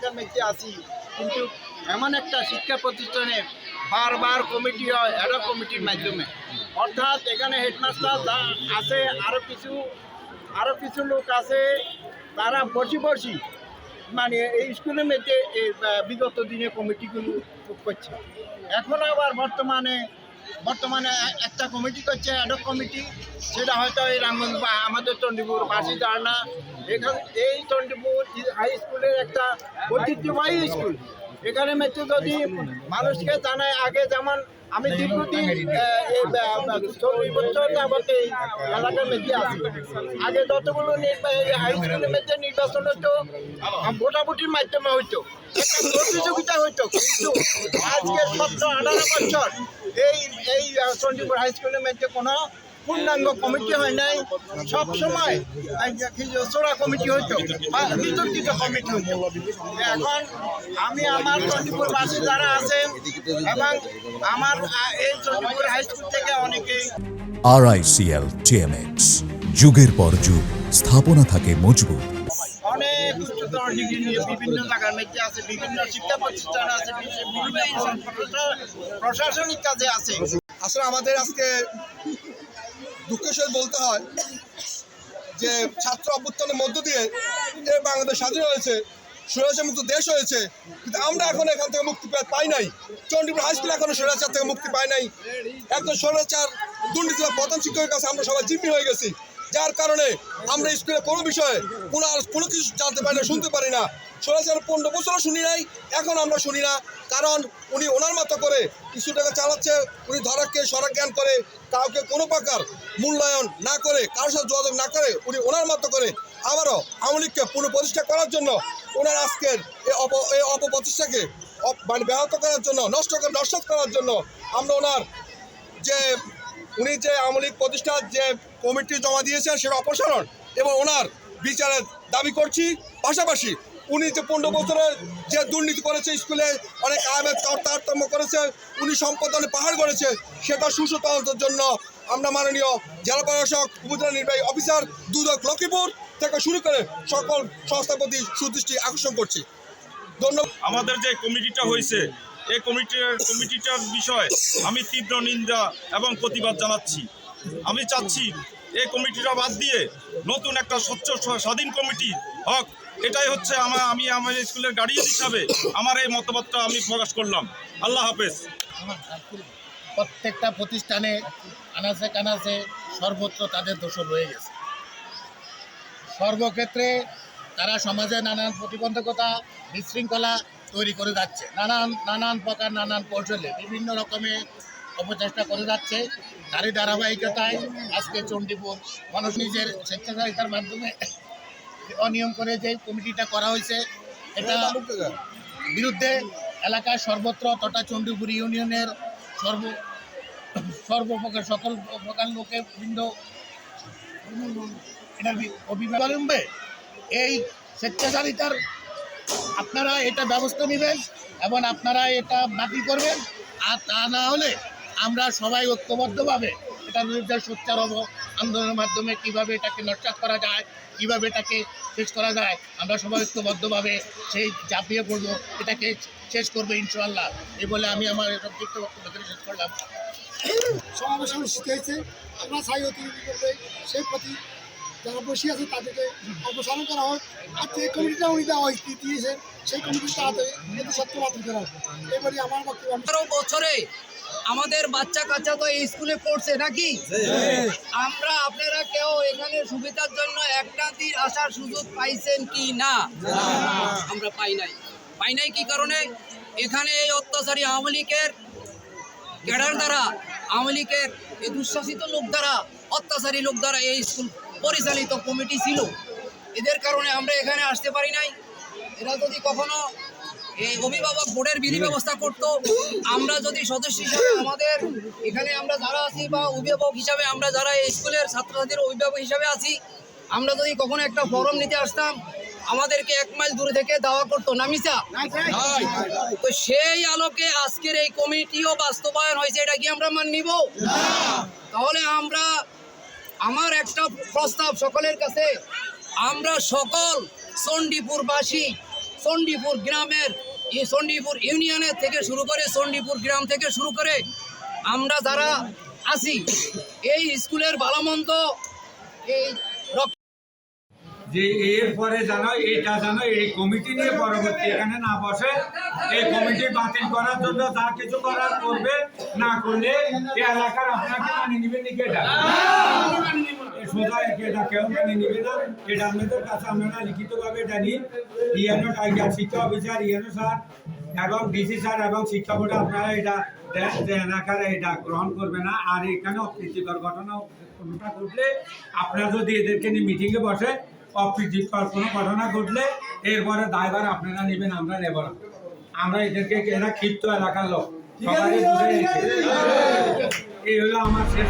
এলাকার মধ্যে আছি, কিন্তু এমন একটা শিক্ষা প্রতিষ্ঠানে বারবার কমিটি হয় অ্যাডক কমিটির মাধ্যমে, অর্থাৎ এখানে হেডমাস্টার আছে, আরও কিছু লোক আছে, তারা বসি মানে এই স্কুলের মধ্যে বিগত দিনে কমিটিগুলো করছে। এখন আবার বর্তমানে একটা কমিটি করছে অ্যাডক কমিটি, সেটা হয়তো এই রাঙ্গন বা আমাদের চণ্ডীপুর বাসী ধারণা। এখানে এই চণ্ডীপুর হাই স্কুলের একটা ঐতিহ্যবাহী স্কুল, এখানে মেট্রো যদি মানুষকে জানায়, আগে যেমন আমি দীর্ঘদিন 40 বছর যাবত এই এলাকার মধ্যে আছি, আগে যতগুলো হাই স্কুলের মধ্যে নির্বাচন হতো ভোটাভুটির মাধ্যমে হইতো, একটা প্রতিযোগিতা হইতো, কিন্তু আজকে 17-18 বছর এই চণ্ডীপুর হাই স্কুলের মধ্যে কোনো পূর্ণাঙ্গ কমিটি হয় নাই। সবসময় চোরা কমিটি হইতো বা বিতর্কিত কমিটি হইতো। এখন আমি আমার চণ্ডীপুরবাসী যারা আছেন এবং আমার এই চণ্ডীপুর হাই স্কুল থেকে অনেকেই RICL TMX, যুগের পর যুগ স্থাপনা থাকে মজবুত। অনেক উচ্চতর ডিগ্রি নিয়ে বিভিন্ন জায়গার মধ্যে আছে, বিভিন্ন শিক্ষা প্রতিষ্ঠান আছে, বিভিন্ন প্রশাসনিক কাজে আছে। আসলে আমাদের আজকে দুঃখের সহিত বলতে হয় যে ছাত্র অভ্যুত্থানের মধ্য দিয়ে বাংলাদেশ স্বাধীন হয়েছে, স্বৈরাচার মুক্ত দেশ হয়েছে, কিন্তু আমরা এখন এখান থেকে মুক্তি পাই নাই। চণ্ডীপুর হাই স্কুল এখনো স্বৈরাচার থেকে মুক্তি পায় নাই। একজন স্বৈরাচার দুর্নীতি প্রধান শিক্ষকের কাছে আমরা সবাই জিম্মি হয়ে গেছি, যার কারণে আমরা স্কুলে কোনো বিষয়ে কোনো কিছু জানতে পারি না, শুনতে পারি না। স্বৈরাচার 15 বছরও শুনি নাই, এখন আমরা শুনি না, কারণ উনি ওনার মতো করে কিছু টাকা চালাচ্ছে। উনি ধরাকে সরাজ্ঞান করে, কাউকে কোনো প্রকার মূল্যায়ন না করে, কারোর সাথে যোগাযোগ না করে, উনি ওনার মতো করে আবারও আওয়ামী লীগকে পুনঃপ্রতিষ্ঠা করার জন্য, ওনার আজকের এই অপপ্রতিষ্ঠাকে মানে ব্যাহত করার জন্য, নষ্ট করার জন্য আমরা ওনার যে উনি যে আওয়ামী লীগ প্রতিষ্ঠার যে কমিটি জমা দিয়েছেন সেটা অপসারণ এবং ওনার বিচারের দাবি করছি। পাশাপাশি উনি যে 15 বছরের যে দুর্নীতি করেছে, স্কুলে অনেক আয়ামের তারতম্য করেছে, উনি সম্পদ অনেক পাহাড় করেছে, সেটা সুষ্ঠু তদন্তের জন্য আমরা মাননীয় জেলা প্রশাসক, উপজেলা নির্বাহী অফিসার, দুদক লক্ষ্মীপুর থেকে শুরু করে সকল সংস্থার প্রতি সুদৃষ্টি আকর্ষণ করছি। ধন্যবাদ। আমাদের যে কমিটিটা হয়েছে, এই কমিটিটার বিষয়ে আমি তীব্র নিন্দা এবং প্রতিবাদ জানাচ্ছি। আমি চাচ্ছি এই কমিটিটা বাদ দিয়ে নতুন একটা স্বচ্ছ স্বাধীন কমিটি হোক। এটাই হচ্ছে আমি আমার স্কুলের গার্ডিয়ান হিসাবে আমার এই মতামতটা আমি প্রকাশ করলাম। আল্লাহ হাফেজ। প্রত্যেকটা প্রতিষ্ঠানে আনাচে কানাচে সর্বত্র তাদের দোষ রয়ে গেছে। সর্বক্ষেত্রে তারা সমাজে নানান প্রতিবন্ধকতা, বিশৃঙ্খলা তৈরি করে যাচ্ছে, নানান প্রকার নানান কৌশলে বিভিন্ন রকমের অপচেষ্টা করে যাচ্ছে। তারই ধারাবাহিকতায় আজকে চণ্ডীপুর মানুষ নিজের স্বেচ্ছাচারিতার মাধ্যমে অনিয়ম করে যে কমিটিটা করা হয়েছে, এটা বিরুদ্ধে এলাকার সর্বত্র তথা চণ্ডীপুর ইউনিয়নের সর্বপ্রকার সকল প্রকার লোকে বৃন্দ এটার অভিভাবকে এই স্বেচ্ছাচারিতার আপনারা এটা ব্যবস্থা নেবেন এবং আপনারা এটা বাতিল করবেন। আর তা না হলে আমরা সবাই ঐক্যবদ্ধভাবে এটার বিরুদ্ধে সোচ্চার হব। আন্দোলনের মাধ্যমে কীভাবে এটাকে নস্যাৎ করা যায়, কীভাবে এটাকে শেষ করা যায়, আমরা সবাই ঐক্যবদ্ধভাবে সেই ঝাঁপিয়ে পড়বো, এটাকে শেষ করবো ইনশাআল্লাহ। এই বলে আমি আমার সংক্ষিপ্ত বক্তব্য শেষ করলাম। সমাবেশ অনুষ্ঠিত হয়েছে, আমরা চাই অতি সেই প্রতি যারা বসে আছে তাদেরকে অপসারণ করা হোক। আর যে কমিটিটা উনি দিয়েছেন সেই কমিটি তাড়াতাড়ি কিন্তু সত্য বাতিল করা হোক। এবারে আমার বক্তব্য। 18 বছরে আমাদের বাচ্চা কাচ্চা তো এই স্কুলে পড়ছে নাকি? আমরা আপনারা কেউ এখানে সুবিধার জন্য একটা দিন আসার সুযোগ পাইছেন কি না? আমরা পাই নাই। কি কারণে? এখানে এই অত্যাচারী আওয়ামী লীগের ক্যাডার দ্বারা, আওয়ামী লীগের এই দুঃশাসিত লোক দ্বারা, অত্যাচারী লোক দ্বারা এই স্কুল পরিচালিত কমিটি ছিল। এদের কারণে আমরা এখানে আসতে পারি নাই। এরা যদি কখনো এই অভিভাবক বোর্ডের বিধি ব্যবস্থা করতো, আমরা যদি সদস্য হিসাবে আমাদের এখানে আমরা যারা আছি বা অভিভাবক হিসাবে আমরা যারা এই স্কুলের ছাত্রছাত্রীর অভিভাবক হিসাবে আছি, আমরা যদি কখনো একটা ফরম নিতে আসতাম, আমাদেরকে 1 মাইল দূরে থেকে দেওয়া করতো না মিছা? তো সেই আলোকে আজকের এই কমিটিও বাস্তবায়ন হয়েছে, এটা কি আমরা মান নিব? তাহলে আমার একটা প্রস্তাব সকলের কাছে, আমরা সকল চণ্ডীপুরবাসী চণ্ডীপুর গ্রামের এই চণ্ডীপুর ইউনিয়নের থেকে শুরু করে চণ্ডীপুর গ্রাম থেকে শুরু করে আমরা যারা আছি এই স্কুলের ভালো মন্দ এই যে এরপরে জানো এইটা জানো এই কমিটি নিয়ে পরবর্তী এখানে না বসে এই কমিটি বাতিল করার জন্য যা কিছু করার করবে, না করলে এই এলাকার আপনাকে মানিয়ে নিবে নাকি এটা সোজা এটা কেউ মেনে নিবে না। এটা আপনাদের কাছে আপনারা লিখিতভাবে জানি ইএনও টাইগার শিক্ষা অফিসার ইএনও স্যার এবং ডিসি স্যার এবং শিক্ষা বোর্ডে আপনারা এটা দেন যে এলাকার এটা গ্রহণ করবে না। আর এখানে অপ্রীতিকর ঘটনা কোনোটা ঘটলে আপনারা যদি এদেরকে নিয়ে মিটিংয়ে বসে অপ্রীতিকর কোনো ঘটনা ঘটলে এরপরে দায়ভার আপনারা নেবেন, আমরা নেব না। আমরা এদেরকে এরা ক্ষিপ্ত এলাকার লোক সবাই বুঝে এই হলো আমার শেষ